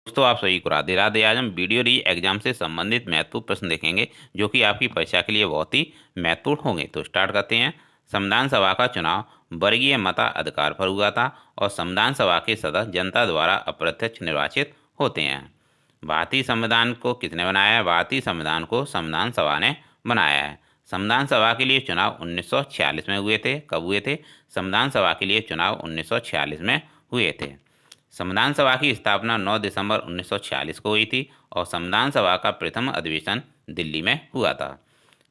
दोस्तों आप सभी को राधे राधे। आज हम वीडियो री एग्जाम से संबंधित महत्वपूर्ण प्रश्न देखेंगे जो कि आपकी परीक्षा के लिए बहुत ही महत्वपूर्ण होंगे। तो स्टार्ट करते हैं। संविधान सभा का चुनाव वर्गीय मताधिकार पर हुआ था और संविधान सभा के सदस्य जनता द्वारा अप्रत्यक्ष निर्वाचित होते हैं। भारतीय संविधान को किसने बनाया है? भारतीय संविधान को संविधान सभा ने बनाया है। संविधान सभा के लिए चुनाव 1946 में हुए थे। कब हुए थे? संविधान सभा के लिए चुनाव 1946 में हुए थे। संविधान सभा की स्थापना 9 दिसंबर 1946 को हुई थी और संविधान सभा का प्रथम अधिवेशन दिल्ली में हुआ था।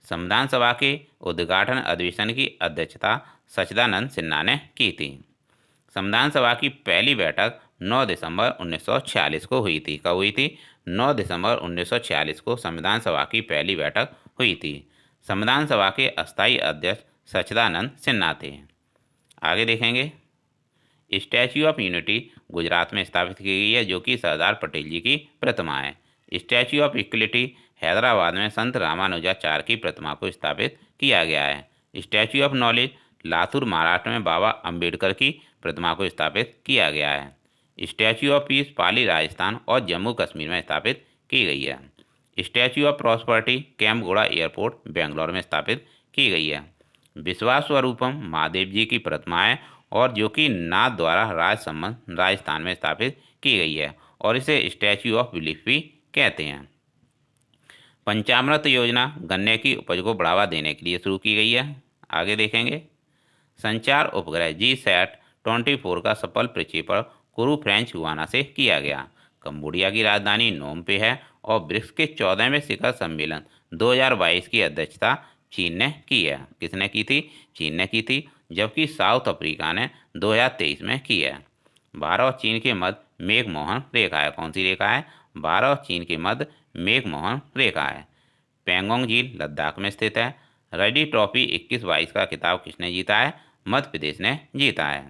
संविधान सभा के उद्घाटन अधिवेशन की अध्यक्षता सच्चिदानंद सिन्हा ने की थी। संविधान सभा की पहली बैठक 9 दिसंबर 1946 को हुई थी। कब हुई थी? 9 दिसंबर 1946 को संविधान सभा की पहली बैठक हुई थी। संविधान सभा के अस्थायी अध्यक्ष सच्चिदानंद सिन्हा थे। आगे देखेंगे। स्टैच्यू ऑफ यूनिटी गुजरात में स्थापित की गई है जो कि सरदार पटेल जी की प्रतिमा है। स्टैच्यू ऑफ इक्वलिटी हैदराबाद में संत रामानुजाचार्य की प्रतिमा को स्थापित किया गया है। Statue of knowledge Latur Maharashtra में बाबा अंबेडकर की प्रतिमा को स्थापित किया गया है। Statue of peace Pali Rajasthan और जम्मू कश्मीर में स्थापित की गई है। Statue of prosperity Kempegowda airport Bangalore में स्थापित की गई है। विश्वास स्वरूपम महादेव जी की प्रतिमा है और जो कि नाथ द्वारा राजसमंद राजस्थान में स्थापित की गई है और इसे स्टैच्यू ऑफ बिलीफ भी कहते हैं। पंचामृत योजना गन्ने की उपज को बढ़ावा देने के लिए शुरू की गई है। आगे देखेंगे। संचार उपग्रह GSAT-24 का सफल प्रक्षेपण कुरु फ्रेंच गुयाना से किया गया। कंबोडिया की राजधानी नोम पे है और ब्रिक्स के 14वें शिखर सम्मेलन 2022 की अध्यक्षता चीन ने की है। किसने की थी? चीन ने की थी, जबकि साउथ अफ्रीका ने 2023 में की है। भारत और चीन के मध्य मेघमोहन रेखा है। कौन सी रेखा है? भारत और चीन के मध्य मेघमोहन रेखा है। पेंगोंग झील लद्दाख में स्थित है। रणजी ट्रॉफी 21-22 का खिताब किसने जीता है? मध्य प्रदेश ने जीता है।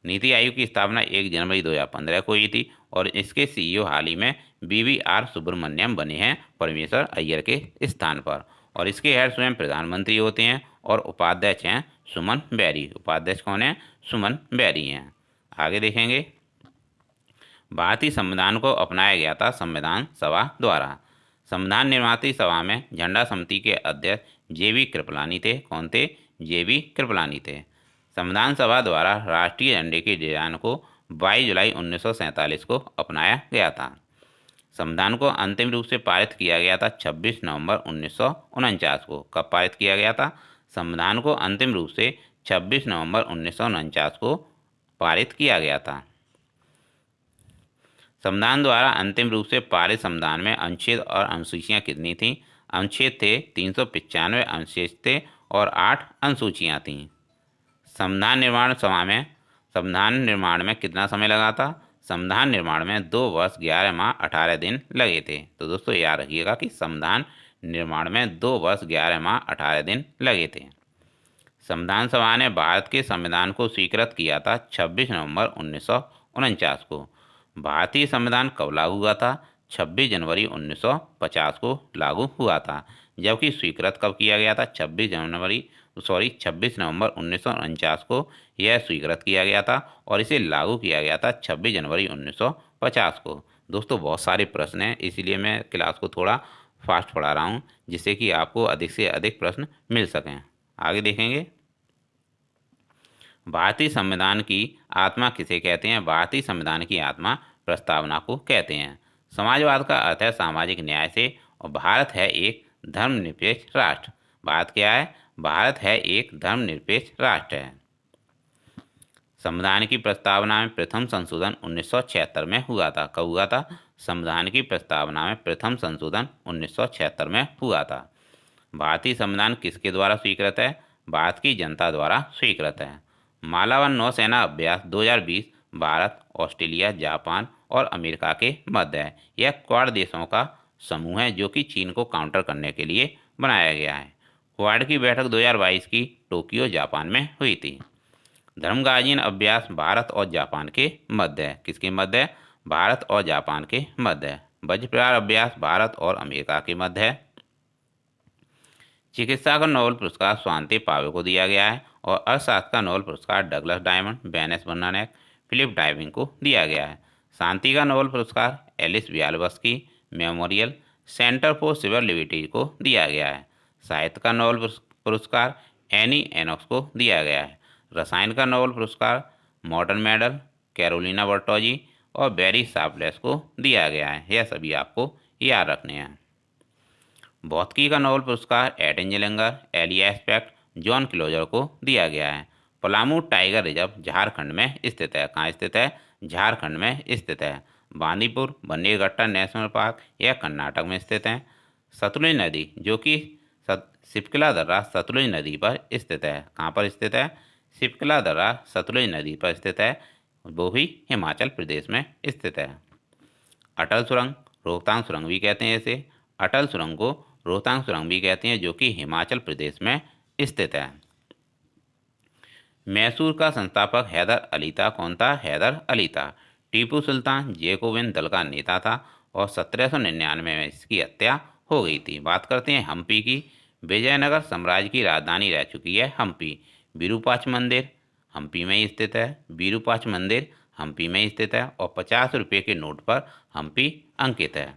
नीति आयोग की स्थापना 1 जनवरी 2015 को हुई थी और इसके CEO हाल ही में BVR सुब्रमण्यम बने हैं परमेश्वर अय्यर के स्थान पर और इसके हेड स्वयं प्रधानमंत्री होते हैं और उपाध्यक्ष हैं सुमन बैरी। उपाध्यक्ष कौन है? सुमन बैरी हैं। आगे देखेंगे। भारतीय संविधान को अपनाया गया था संविधान सभा द्वारा। संविधान निर्माती सभा में झंडा समिति के अध्यक्ष JV कृपलानी थे। कौन थे? JV कृपलानी थे। संविधान सभा द्वारा राष्ट्रीय झंडे के डिजाइन को 22 जुलाई 1947 को अपनाया गया था। संविधान को अंतिम रूप से पारित किया गया था 26 नवंबर 1949 को। कब पारित किया गया था? संविधान को अंतिम रूप से 26 नवंबर 1949 को पारित किया गया था। संविधान द्वारा अंतिम रूप से पारित संविधान में अनुच्छेद और अनुसूचियाँ कितनी थीं? अनुच्छेद थे 395, अनुच्छेद थे और 8 अनुसूचियाँ थीं। संविधान निर्माण में कितना समय लगा था? संविधान निर्माण में 2 वर्ष 11 माह 18 दिन लगे थे। तो दोस्तों याद रखिएगा कि संविधान निर्माण में 2 वर्ष 11 माह 18 दिन लगे थे। संविधान सभा ने भारत के संविधान को स्वीकृत किया था 26 नवंबर 1949 को। भारतीय संविधान कब लागू हुआ था? 26 जनवरी 1950 को लागू हुआ था, जबकि स्वीकृत कब किया गया था? 26 नवंबर 1949 को यह स्वीकृत किया गया था और इसे लागू किया गया था 26 जनवरी 1950 को। दोस्तों बहुत सारे प्रश्न हैं, इसीलिए मैं क्लास को थोड़ा फास्ट पढ़ा रहा हूँ जिससे कि आपको अधिक से अधिक प्रश्न मिल सकें। आगे देखेंगे। भारतीय संविधान की आत्मा किसे कहते हैं? भारतीय संविधान की आत्मा प्रस्तावना को कहते हैं। समाजवाद का अर्थ है सामाजिक न्याय से और भारत है एक धर्मनिरपेक्ष राष्ट्र। भारत क्या है? भारत है एक धर्मनिरपेक्ष राष्ट्र है। संविधान की प्रस्तावना में प्रथम संशोधन 1976 में हुआ था। कब हुआ था? संविधान की प्रस्तावना में प्रथम संशोधन 1976 में हुआ था। भारतीय संविधान किसके द्वारा स्वीकृत है? भारत की जनता द्वारा स्वीकृत है। मालावन नौसेना अभ्यास 2020 भारत, ऑस्ट्रेलिया, जापान और अमेरिका के मध्य है। यह क्वाड देशों का समूह है जो कि चीन को काउंटर करने के लिए बनाया गया है। क्वाड की बैठक 2022 की टोक्यो जापान में हुई थी। धर्मगार्जियन अभ्यास भारत और जापान के मध्य है। किसके मध्य है? भारत और जापान के मध्य है। वज्रप्रहार अभ्यास भारत और अमेरिका के मध्य है। चिकित्सा का नोबेल पुरस्कार स्वांति पावे को दिया गया है और अर्थशास्त्र का नोबेल पुरस्कार Douglas Diamond, Ben S Bernanke, Philip Dybvig को दिया गया है। शांति का नोबेल पुरस्कार Ales Bialiatski Memorial Centre for Civil Liberty को दिया गया है। साहित्य का नोबेल पुरस्कार एनी एनोक्स को दिया गया है। रसायन का नोबेल पुरस्कार मॉर्टन मेडल कैरोलिना बर्टोजी और बेरी शार्पलेस को दिया गया है। यह सभी आपको याद रखने हैं। भौतिकी का नोबेल पुरस्कार Anton Zeilinger Alain Aspect John Clauser को दिया गया है। पलामू टाइगर रिजर्व झारखंड में स्थित है। कहाँ स्थित है? झारखंड में स्थित है। बांदीपुर बन्नीगट्टा नेशनल पार्क यह कर्नाटक में स्थित है। सतलुज नदी जो कि सिपकला दर्रा सतलुज नदी पर स्थित है। कहाँ पर स्थित है? सिपकला दर्रा सतलुज नदी पर स्थित है, वो भी हिमाचल प्रदेश में स्थित है। अटल सुरंग रोहतांग सुरंग भी कहते हैं इसे। अटल सुरंग को रोहतांग सुरंग भी कहते हैं जो कि हिमाचल प्रदेश में स्थित है। मैसूर का संस्थापक हैदर अली था। कौन था? हैदर अली था। टीपू सुल्तान जैकोबिन दल का नेता था और 1799 में इसकी हत्या हो गई थी। बात करते हैं हम्पी की। विजयनगर साम्राज्य की राजधानी रह चुकी है हम्पी। विरूपाक्ष मंदिर हम्पी में ही स्थित है। विरूपाक्ष मंदिर हम्पी में स्थित है और 50 रुपये के नोट पर हम्पी अंकित है।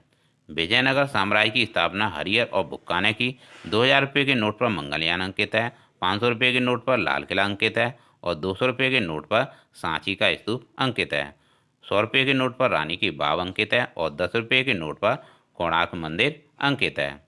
विजयनगर साम्राज्य की स्थापना हरिहर और बुक्का ने की। 2000 रुपये के नोट पर मंगलयान अंकित है। 500 रुपये के नोट पर लाल किला अंकित है और 200 रुपये के नोट पर सांची का स्तूप अंकित है। 100 रुपये के नोट पर रानी की बाव अंकित है और 10 रुपये के नोट पर कोणार्क मंदिर अंकित है।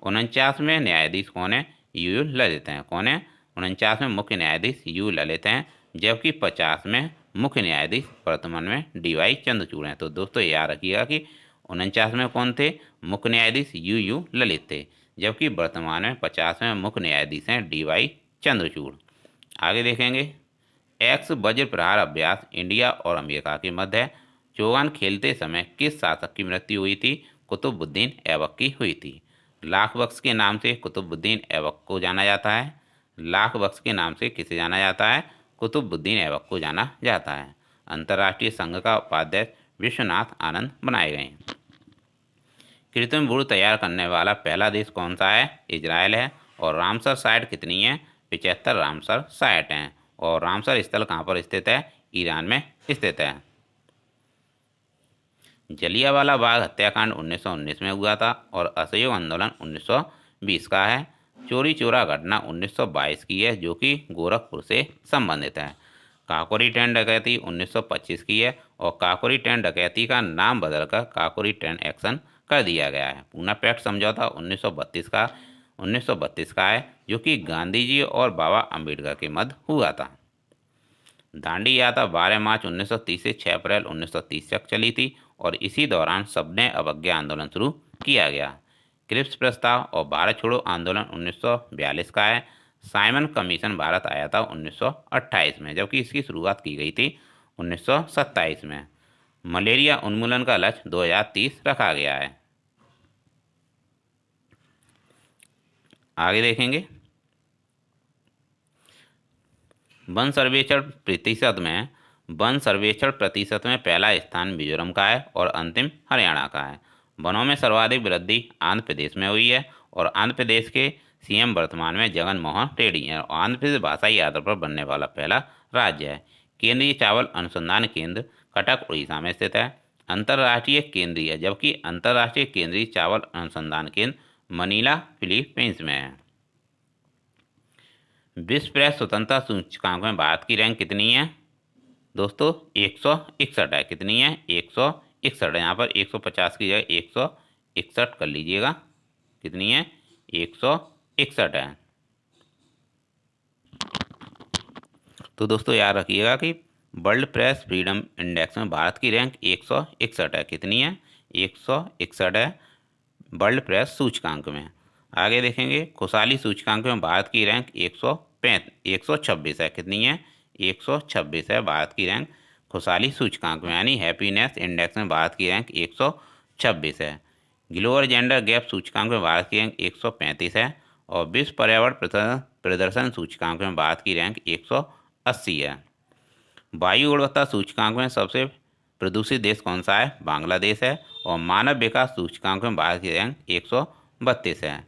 49वें न्यायाधीश कौन है? यू ललित हैं। कौन है? 49वें मुख्य न्यायाधीश यू ललित हैं, जबकि 50वें मुख्य न्यायाधीश वर्तमान में DY चंद्रचूड़ हैं। तो दोस्तों याद रखिएगा कि 49वें कौन थे? मुख्य न्यायाधीश यू ललित थे, जबकि वर्तमान में 50वें मुख्य न्यायाधीश हैं DY चंद्रचूड़। आगे देखेंगे। एक्स वज्र प्रहार अभ्यास इंडिया और अमेरिका के मध्य चौगान खेलते समय किस शासक की मृत्यु हुई थी? कुतुबुद्दीन ऐबक की हुई थी। लाख बख्श के नाम से कुतुबुद्दीन ऐबक को जाना जाता है। लाख बख्श के नाम से किसे जाना जाता है? कुतुबुद्दीन ऐबक को जाना जाता है। अंतर्राष्ट्रीय संघ का उपाध्यक्ष विश्वनाथ आनंद बनाए गए। कृत्रिम भ्रूण तैयार करने वाला पहला देश कौन सा है? इजराइल है। और रामसर साइट कितनी है? 75 रामसर साइट हैं। और रामसर स्थल कहाँ पर स्थित है? ईरान में स्थित है। जलियांवाला बाग हत्याकांड 1919 में हुआ था और असहयोग आंदोलन 1920 का है। चोरी चोरा घटना 1922 की है जो कि गोरखपुर से संबंधित है। काकोरी ट्रेन डकैती 1925 की है और काकोरी ट्रेन डकैती का नाम बदलकर काकोरी ट्रेन एक्शन कर दिया गया है। पूना पैक्ट समझौता 1932 का है जो कि गांधी जी और बाबा अम्बेडकर के मध्य हुआ था। दांडी यात्रा 12 मार्च 1930 से 6 अप्रैल 1930 तक चली थी और इसी दौरान सबने अवज्ञा आंदोलन शुरू किया गया। क्रिप्स प्रस्ताव और भारत छोड़ो आंदोलन 1942 का है। साइमन कमीशन भारत आया था 1928 में, जबकि इसकी शुरुआत की गई थी 1927 में। मलेरिया उन्मूलन का लक्ष्य 2030 रखा गया है। आगे देखेंगे। वन सर्वेक्षण प्रतिशत में पहला स्थान मिजोरम का है और अंतिम हरियाणा का है। वनों में सर्वाधिक वृद्धि आंध्र प्रदेश में हुई है और आंध्र प्रदेश के CM वर्तमान में जगन मोहन रेड्डी हैं और आंध्र प्रदेश भाषाई आधार पर बनने वाला पहला राज्य है। केंद्रीय चावल अनुसंधान केंद्र कटक उड़ीसा में स्थित है। अंतर्राष्ट्रीय केंद्रीय जबकि अंतर्राष्ट्रीय केंद्रीय चावल अनुसंधान केंद्र मनीला फिलीपींस में है। विश्व प्रेस स्वतंत्रता सूचकांक में भारत की रैंक कितनी है? दोस्तों 161 है। कितनी है? 161 है। यहाँ पर 150 की जगह 161 कर लीजिएगा। कितनी है? 161 है। तो दोस्तों याद रखिएगा कि वर्ल्ड प्रेस फ्रीडम इंडेक्स में भारत की रैंक 161 है। कितनी है? 161 है वर्ल्ड प्रेस सूचकांक में। आगे देखेंगे। खुशहाली सूचकांक में भारत की रैंक 126 है। कितनी है? 126 है भारत की रैंक खुशहाली सूचकांक में, यानी हैप्पीनेस इंडेक्स में भारत की रैंक 126 है। ग्लोबल जेंडर गैप सूचकांक में भारत की रैंक 135 है और विश्व पर्यावरण प्रदर्शन सूचकांक में भारत की रैंक 180 है। वायु गुणवत्ता सूचकांक में सबसे प्रदूषित देश कौन सा है? बांग्लादेश है। और मानव विकास सूचकांक में भारत की रैंक 132 है।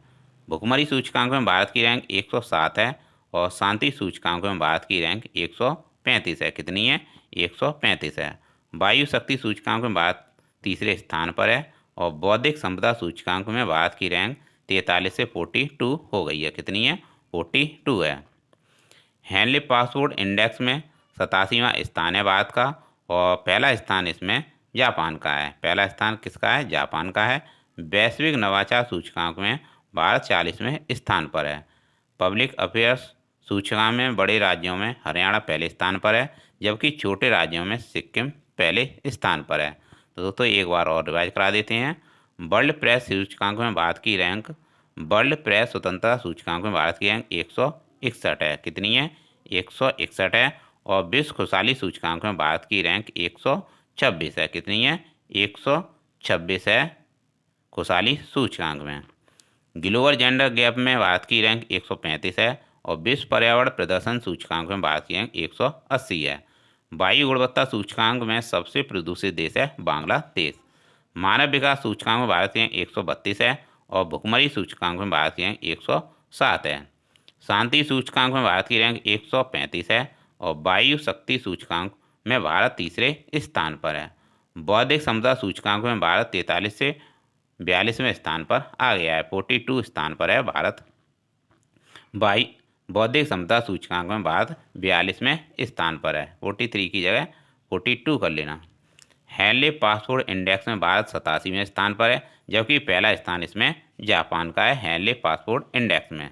भुखमरी सूचकांक में भारत की रैंक 107 है और शांति सूचकांक में भारत की रैंक 135 है। कितनी है? 135 है। वायु शक्ति सूचकांक में भारत तीसरे स्थान पर है और बौद्धिक संपदा सूचकांक में भारत की रैंक 43 से 42 हो गई है। कितनी है? 42 है। हेनली पासपोर्ट इंडेक्स में 87वां स्थान है भारत का और पहला स्थान इसमें जापान का है। पहला स्थान किसका है? जापान का है। वैश्विक नवाचार सूचकांक में भारत 40वें स्थान पर है। पब्लिक अफेयर्स सूचकांक में बड़े राज्यों में हरियाणा पहले स्थान पर है, जबकि छोटे राज्यों में सिक्किम पहले स्थान पर है। तो दोस्तों एक बार और रिवाइज करा देते हैं। वर्ल्ड प्रेस सूचकांक में भारत की रैंक, वर्ल्ड प्रेस स्वतंत्रता सूचकांक में भारत की रैंक 161 है। कितनी है? 161 है। और विश्व खुशहाली सूचकांक में भारत की रैंक 126 है। कितनी है? 126 है खुशहाली सूचकांक में। ग्लोबल जेंडर गैप में भारत की रैंक 135 है और विश्व पर्यावरण प्रदर्शन सूचकांक में भारत की रैंक 180 है। वायु गुणवत्ता सूचकांक में सबसे प्रदूषित देश है बांग्लादेश। मानव विकास सूचकांक में भारत की रैंक 132 है और भुखमरी सूचकांक में भारत की रैंक 107 है। शांति सूचकांक में भारत की रैंक 135 है और वायु शक्ति सूचकांक में भारत तीसरे स्थान पर है। बौद्धिक क्षमता सूचकांक में भारत 43 से 42वें स्थान पर आ गया है। 42 स्थान पर है भारत। बौद्धिक क्षमता सूचकांक में भारत 42वें स्थान पर है। 43 की जगह 42 कर लेना। हेनली पासपोर्ट इंडेक्स में भारत 87वें स्थान पर है, जबकि पहला स्थान इसमें जापान का है। हेनली पासपोर्ट इंडेक्स में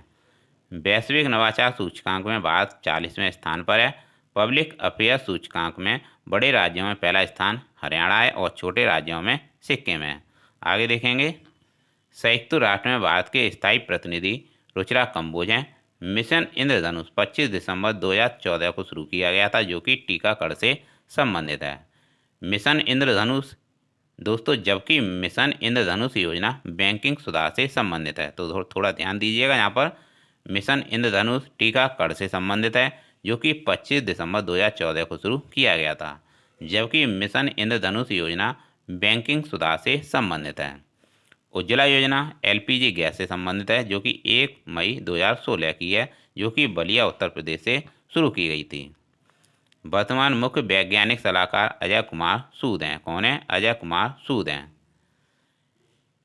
वैश्विक नवाचार सूचकांक में भारत 40वें स्थान पर है। पब्लिक अफेयर्स सूचकांक में बड़े राज्यों में पहला स्थान हरियाणा है और छोटे राज्यों में सिक्किम है। आगे देखेंगे। संयुक्त राष्ट्र में भारत के स्थायी प्रतिनिधि रुचिरा कंबोज हैं। मिशन इंद्रधनुष 25 दिसंबर 2014 को शुरू किया गया था, जो कि टीकाकरण से संबंधित है। मिशन इंद्रधनुष दोस्तों, जबकि मिशन इंद्रधनुष योजना बैंकिंग सुधार से संबंधित है। तो थोड़ा ध्यान दीजिएगा यहाँ पर। मिशन इंद्रधनुष टीकाकरण से संबंधित है, जो कि 25 दिसंबर 2014 को शुरू किया गया था, जबकि मिशन इंद्रधनुष योजना बैंकिंग सुधार से संबंधित है। उज्ज्वला योजना एलपीजी गैस से संबंधित है, जो कि 1 मई 2016 की है, जो कि बलिया उत्तर प्रदेश से शुरू की गई थी। वर्तमान मुख्य वैज्ञानिक सलाहकार अजय कुमार सूद हैं। कौन है? अजय कुमार सूद हैं।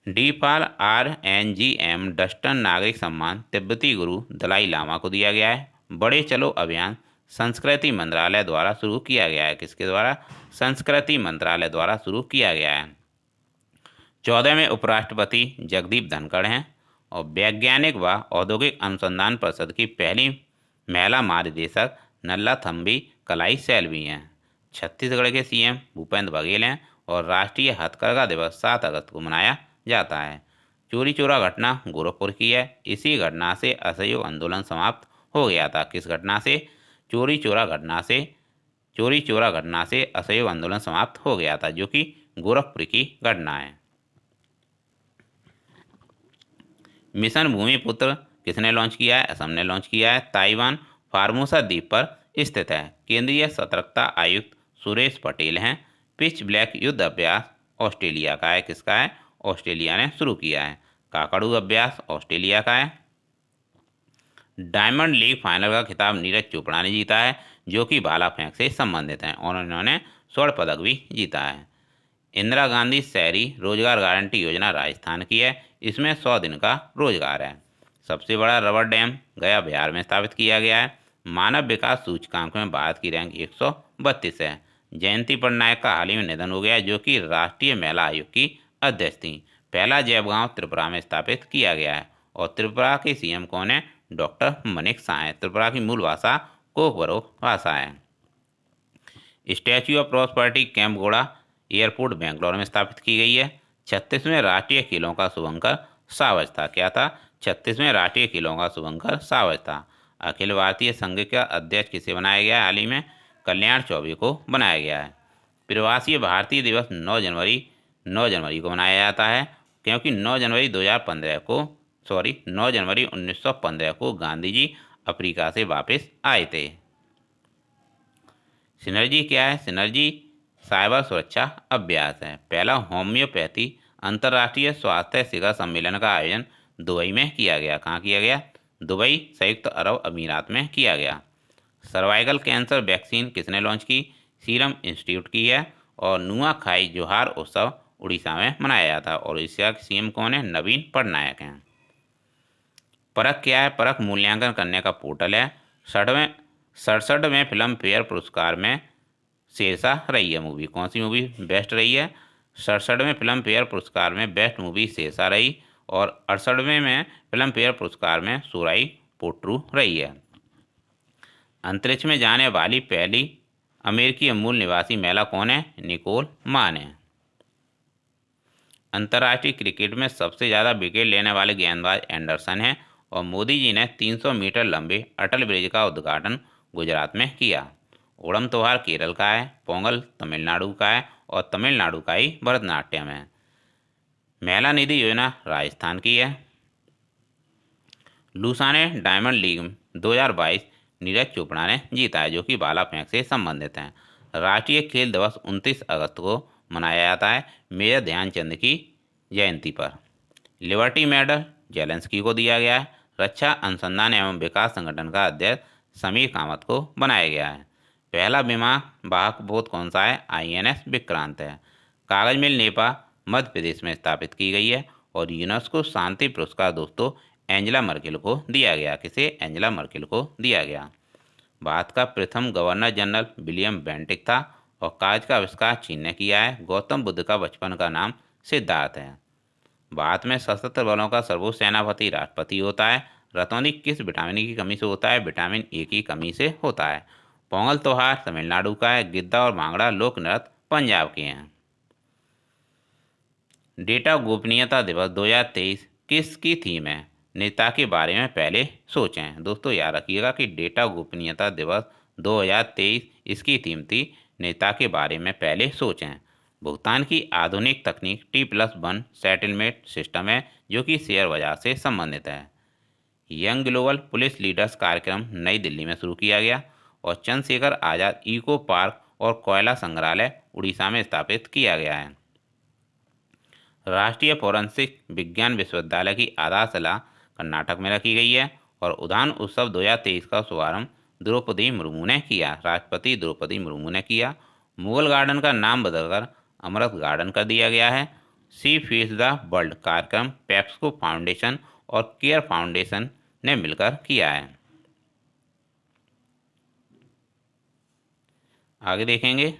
डीपाल RNGM डस्टन नागरिक सम्मान तिब्बती गुरु दलाई लामा को दिया गया है। बड़े चलो अभियान संस्कृति मंत्रालय द्वारा शुरू किया गया है। किसके द्वारा? संस्कृति मंत्रालय द्वारा शुरू किया गया है। 14वें उपराष्ट्रपति जगदीप धनखड़ हैं और वैज्ञानिक व औद्योगिक अनुसंधान परिषद की पहली महिला महानिदेशक नल्ला थम्बी कलाई सैल्वी हैं। छत्तीसगढ़ के CM भूपेंद्र बघेल हैं और राष्ट्रीय हथकरघा दिवस 7 अगस्त को मनाया जाता है। चोरी चोरा घटना गोरखपुर की है। इसी घटना से असहयोग आंदोलन समाप्त हो गया था। किस घटना से? चोरी चोरा घटना से असहयोग आंदोलन समाप्त हो गया था, जो कि गोरखपुर की घटना है। मिशन भूमिपुत्र किसने लॉन्च किया है? असम ने लॉन्च किया है। ताइवान फार्मोसा द्वीप पर स्थित है। केंद्रीय सतर्कता आयुक्त सुरेश पटेल हैं। पिच ब्लैक युद्ध अभ्यास ऑस्ट्रेलिया का है। किसका है? ऑस्ट्रेलिया ने शुरू किया है। काकड़ू अभ्यास ऑस्ट्रेलिया का है। डायमंड लीग फाइनल का खिताब नीरज चोपड़ा ने जीता है, जो कि भाला फेंक से संबंधित हैं और उन्होंने स्वर्ण पदक भी जीता है। इंदिरा गांधी शहरी रोजगार गारंटी योजना राजस्थान की है। इसमें 100 दिन का रोजगार है। सबसे बड़ा रबर डैम गया बिहार में स्थापित किया गया है। मानव विकास सूचकांक में भारत की रैंक 132 है। जयंती पटनायक का हाल ही में निधन हो गया, जो कि राष्ट्रीय महिला आयोग की अध्यक्ष थी। पहला जैव गांव त्रिपुरा में स्थापित किया गया है और त्रिपुरा के CM कौन है? डॉक्टर मनिक शाह हैं। त्रिपुरा की मूल भाषा कोकबरो भाषा है। Statue of prosperity Kempegowda airport Bangalore में स्थापित की गई है। 36वें राष्ट्रीय खेलों का शुभंकर सावज था। क्या था? 36वें राष्ट्रीय खेलों का शुभंकर सावज था। अखिल भारतीय संघ का अध्यक्ष किसे बनाया गया है? हाल ही में कल्याण चौबे को बनाया गया है। प्रवासी भारतीय दिवस 9 जनवरी को मनाया जाता है, क्योंकि 9 जनवरी 1915 को गांधी जी अफ्रीका से वापस आए थे। सिनर्जी क्या है? सिनर्जी साइबर सुरक्षा अभ्यास है। पहला होम्योपैथी अंतर्राष्ट्रीय स्वास्थ्य शिखर सम्मेलन का आयोजन दुबई में किया गया। कहाँ किया गया? दुबई, संयुक्त अरब अमीरात में किया गया। सर्वाइकल कैंसर वैक्सीन किसने लॉन्च की? सीरम इंस्टीट्यूट की है और नुआखाई जोहार उत्सव उड़ीसा में मनाया जाता है। और उड़ीसा के सीएम कौन है? नवीन पटनायक हैं। परख क्या है? परख मूल्यांकन करने का पोर्टल है। 67वें फिल्म फेयर पुरस्कार में शेरशाह रही है मूवी। कौन सी मूवी बेस्ट रही है? 67वें फिल्म फेयर पुरस्कार में बेस्ट मूवी शेरशाह रही और 68वें में फिल्म फेयर पुरस्कार में सुराई पोट्रू रही है। अंतरिक्ष में जाने वाली पहली अमेरिकी मूल निवासी महिला कौन है? निकोल मान है। अंतर्राष्ट्रीय क्रिकेट में सबसे ज़्यादा विकेट लेने वाले गेंदबाज एंडरसन हैं और मोदी जी ने 300 मीटर लंबे अटल ब्रिज का उद्घाटन गुजरात में किया। ओणम त्योहार केरल का है, पोंगल तमिलनाडु का है और तमिलनाडु का ही भरतनाट्यम है। महिला निधि योजना राजस्थान की है। लूसाने डायमंड लीग 2022 नीरज चोपड़ा ने जीता है, जो कि भाला फेंक से संबंधित है। राष्ट्रीय खेल दिवस 29 अगस्त को मनाया जाता है मेजर ध्यानचंद की जयंती पर। लिबर्टी मेडल जेलेंस्की को दिया गया है। रक्षा अनुसंधान एवं विकास संगठन का अध्यक्ष समीर कामत को बनाया गया है। पहला विमान वाहक पोत कौन सा है? INS विक्रांत है। कागज मिल नेपा मध्य प्रदेश में स्थापित की गई है। और यूनेस्को शांति पुरस्कार दोस्तों एंजेला मर्केल को दिया गया। किसे? एंजेला मर्केल को दिया गया। भारत का प्रथम गवर्नर जनरल विलियम बेंटिक था और कागज का आविष्कार चीन ने किया है। गौतम बुद्ध का बचपन का नाम सिद्धार्थ है। भारत में सशस्त्र बलों का सर्वोच्च सेनापति राष्ट्रपति होता है। रतौंधी किस विटामिन की कमी से होता है? विटामिन ए की कमी से होता है। पोंगल त्योहार तमिलनाडु का है। गिद्दा और भांगड़ा लोक नृत्य पंजाब के हैं। डेटा गोपनीयता दिवस 2023 किसकी थीम है? नेता के बारे में पहले सोचें। दोस्तों याद रखिएगा कि डेटा गोपनीयता दिवस 2023 इसकी थीम थी नेता के बारे में पहले सोचें। भुगतान की आधुनिक तकनीक T+1 सेटलमेंट सिस्टम है, जो कि शेयर बाजार से संबंधित है। यंग ग्लोबल पुलिस लीडर्स कार्यक्रम नई दिल्ली में शुरू किया गया और चंद्रशेखर आज़ाद इको पार्क और कोयला संग्रहालय उड़ीसा में स्थापित किया गया है। राष्ट्रीय फोरेंसिक विज्ञान विश्वविद्यालय की आधारशिला कर्नाटक में रखी गई है। और उद्यान उत्सव 2023 का शुभारंभ द्रौपदी मुर्मू ने किया। राष्ट्रपति द्रौपदी मुर्मू ने किया। मुगल गार्डन का नाम बदलकर अमृत गार्डन कर दिया गया है। सी फीड्स द वर्ल्ड कार्यक्रम पेप्सको फाउंडेशन और केयर फाउंडेशन ने मिलकर किया है। आगे देखेंगे।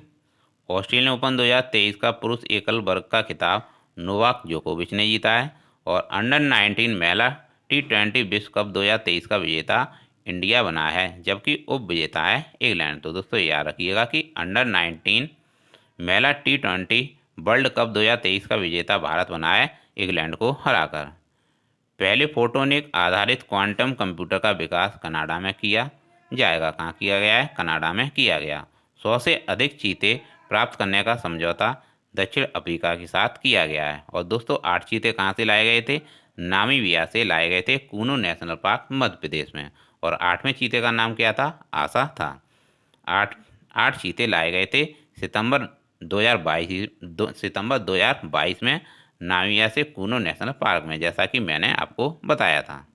ऑस्ट्रेलियन ओपन 2023 का पुरुष एकल वर्ग का खिताब नोवाक जोकोविच ने जीता है। और अंडर 19 महिला T20 विश्व कप 2023 का विजेता इंडिया बना है, जबकि उप विजेता है इंग्लैंड। तो दोस्तों याद रखिएगा कि अंडर 19 महिला T20 वर्ल्ड कप 2023 का विजेता भारत बना है इंग्लैंड को हराकर। पहले फोटोनिक आधारित क्वांटम कंप्यूटर का विकास कनाडा में किया जाएगा। कहाँ किया गया है? कनाडा में किया गया। 100 से अधिक चीते प्राप्त करने का समझौता दक्षिण अफ्रीका के साथ किया गया है। और दोस्तों 8 चीते कहाँ से लाए गए थे? नामीबिया से लाए गए थे, कूनो नेशनल पार्क मध्य प्रदेश में। और 8वें चीते का नाम क्या था? आशा था। 8 चीते लाए गए थे सितंबर 2022 में नामीबिया से कूनो नेशनल पार्क में, जैसा कि मैंने आपको बताया था।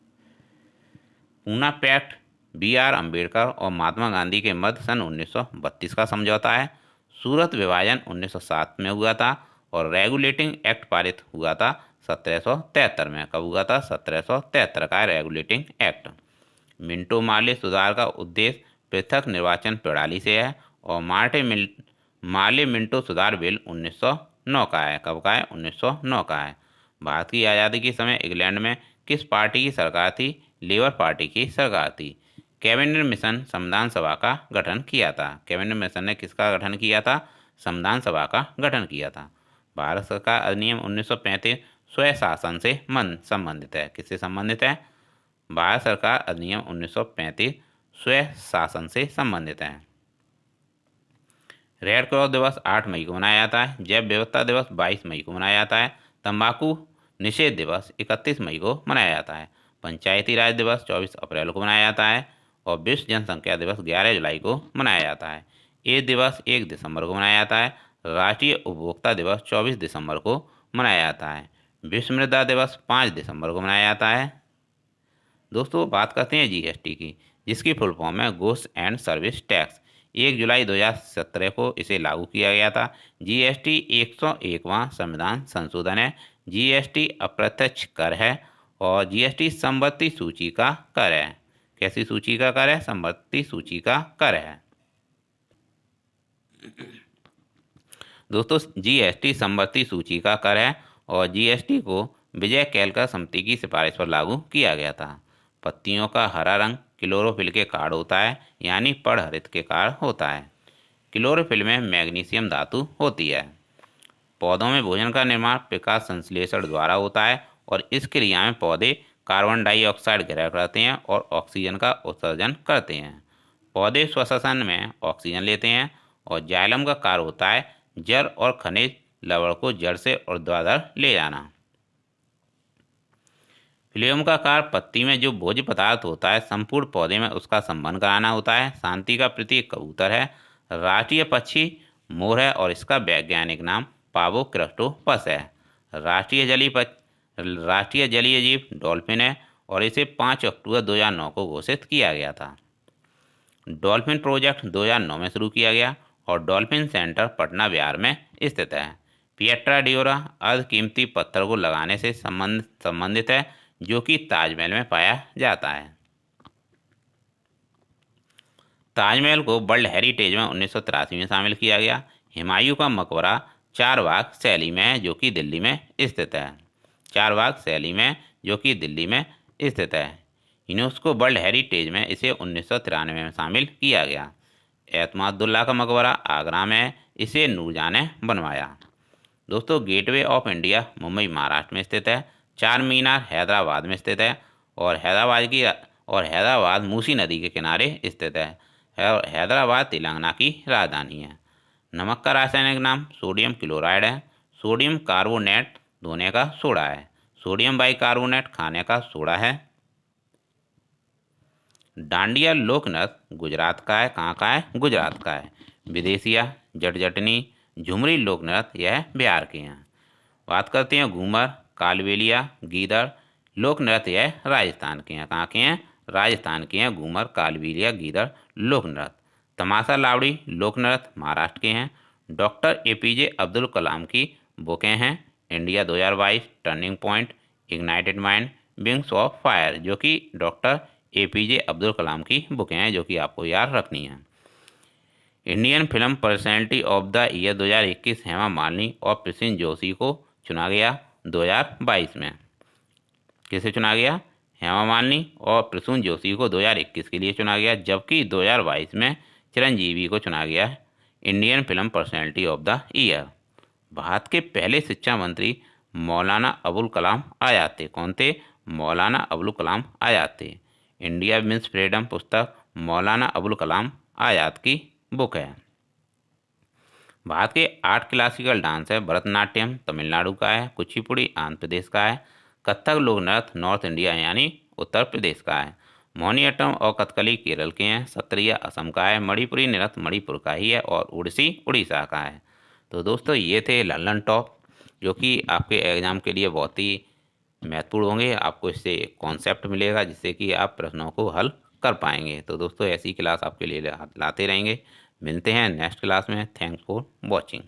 पूना पैक्ट BR अम्बेडकर और महात्मा गांधी के मध्य सन 1932 का समझौता है। सूरत विभाजन 1907 में हुआ था और रेगुलेटिंग एक्ट पारित हुआ था 1773 में। कब हुआ था? 1773 का रेगुलेटिंग एक्ट। मिंटो मार्ले सुधार का उद्देश्य पृथक निर्वाचन प्रणाली से है। और मार्ले मिंटो सुधार बिल 1909 का है। कब का है? 1909 का है। भारत की आज़ादी के समय इंग्लैंड में किस पार्टी की सरकार थी? लेबर पार्टी की सरकार थी। कैबिनेट मिशन संविधान सभा का गठन किया था। कैबिनेट मिशन ने किसका गठन किया था? संविधान सभा का गठन किया था। भारत सरकार अधिनियम 1935 स्वशासन से संबंधित है। किससे संबंधित है? भारत सरकार अधिनियम 1935 स्वशासन से संबंधित है। रेड क्रॉस दिवस 8 मई को मनाया जाता है। जैव विविधता दिवस 22 मई को मनाया जाता है। तंबाकू निषेध दिवस 31 मई को मनाया जाता है। पंचायती राज दिवस 24 अप्रैल को मनाया जाता है। और विश्व जनसंख्या दिवस 11 जुलाई को मनाया जाता है। ये दिवस 1 दिसंबर को मनाया जाता है। राष्ट्रीय उपभोक्ता दिवस 24 दिसंबर को मनाया जाता है। विश्व मृदा दिवस 5 दिसंबर को मनाया जाता है। दोस्तों बात करते हैं GST की, जिसकी फुल फॉर्म है गुड्स एंड सर्विस टैक्स। 1 जुलाई 2017 को इसे लागू किया गया था। जीएसटी 101वां संविधान संशोधन है। जीएसटी अप्रत्यक्ष कर है और जीएसटी संपत्ति सूची का कर है। कैसी सूची का कर है? संपत्ति सूची का कर है। दोस्तों, जीएसटी संपत्ति सूची का कर है और जीएसटी को विजय केलकर समिति की सिफारिश पर लागू किया गया था। पत्तियों का हरा रंग क्लोरोफिल के कारण होता है, यानी पड़हरित के कारण होता है। क्लोरोफिल में मैग्नीशियम धातु होती है। पौधों में भोजन का निर्माण प्रकाश संश्लेषण द्वारा होता है और इस क्रिया में पौधे कार्बन डाइऑक्साइड ग्रहण करते हैं और ऑक्सीजन का उत्सर्जन करते हैं। पौधे श्वसन में ऑक्सीजन लेते हैं और जाइलम का कार्य होता है जड़ और खनिज लवण को जड़ से ऊर्ध्वाधर ले जाना। फ्लोएम का कार्य पत्ती में जो भोज्य पदार्थ होता है संपूर्ण पौधे में उसका संबंध कराना होता है। शांति का प्रतीक कबूतर है। राष्ट्रीय पक्षी मोर है और इसका वैज्ञानिक नाम पावो क्रेस्टोपस है। राष्ट्रीय जलीय जीव डॉल्फिन है और इसे 5 अक्टूबर 2009 को घोषित किया गया था। डॉल्फिन प्रोजेक्ट 2009 में शुरू किया गया और डॉल्फिन सेंटर पटना बिहार में स्थित है। पिएट्रा डिओरा अर्धकीमती पत्थर को लगाने से संबंधित है जो कि ताजमहल में पाया जाता है। ताजमहल को वर्ल्ड हेरिटेज में 1983 में शामिल किया गया। हुमायूं का मकबरा चारबाग शैली में है जो कि दिल्ली में स्थित है। चारबाग शैली में जो कि दिल्ली में स्थित है। यूनेस्को वर्ल्ड हेरिटेज में इसे 1993 में शामिल किया गया। एतमादुल्ला का मकबरा आगरा में है। इसे नूरजहां ने बनवाया। दोस्तों, gateway of India Mumbai Maharashtra में स्थित है। चार मीनार हैदराबाद में स्थित है और हैदराबाद मूसी नदी के किनारे स्थित है। हैदराबाद तेलंगाना की राजधानी है। नमक का रासायनिक नाम सोडियम क्लोराइड है। सोडियम कार्बोनेट धोने का सोडा है। सोडियम बाइकार्बोनेट खाने का सोडा है। डांडिया लोक नृत्य गुजरात का है। कहाँ का है? गुजरात का है। विदेशिया जटजटनी झुमरी लोक नृत्य यह बिहार के हैं। बात करते हैं घूमर कालबेलिया गीदड़ लोक नृत्य यह राजस्थान के हैं। कहाँ के हैं? राजस्थान के हैं घूमर कालबेलिया गीदड़ लोक नृत्य। तमाशा लावड़ी लोक नृत्य महाराष्ट्र के हैं। डॉक्टर एपीजे अब्दुल कलाम की बुकें हैं। India 2022, turning point, ignited mind, wings of fire, जो कि डॉक्टर एपीजे अब्दुल कलाम की बुकें हैं जो कि आपको याद रखनी है। Indian film personality of the year 2021 Hema Malini और प्रसून जोशी को चुना गया 2022 में। किसे चुना गया? हेमा मालिनी और प्रसून जोशी को 2021 के लिए चुना गया, जबकि 2022 में चिरंजीवी को चुना गया Indian film personality of the year. Bharat के पहले शिक्षा मंत्री मौलाना अबुल कलाम आजाद थे। कौन थे? मौलाना अबुल कलाम आजाद थे। इंडिया मीन्स फ्रीडम पुस्तक मौलाना अबुल कलाम आजाद की बुक है। भारत के 8 क्लासिकल डांस है। भरतनाट्यम तमिलनाडु का है। कुचिपुड़ी आंध्र प्रदेश का है। कथक लोक नृत्य नॉर्थ इंडिया यानी उत्तर प्रदेश का है। मोहिनीअट्टम और कथकली केरल के हैं। सत्रिया असम का है। मणिपुरी नृत्य मणिपुर का ही है और ओडिसी उड़ीसा का है। तो दोस्तों, ये थे लर्न टॉप जो कि आपके एग्ज़ाम के लिए बहुत ही महत्वपूर्ण होंगे। आपको इससे कॉन्सेप्ट मिलेगा जिससे कि आप प्रश्नों को हल कर पाएंगे। तो दोस्तों, ऐसी क्लास आपके लिए लाते रहेंगे। मिलते हैं नेक्स्ट क्लास में। Thanks for watching.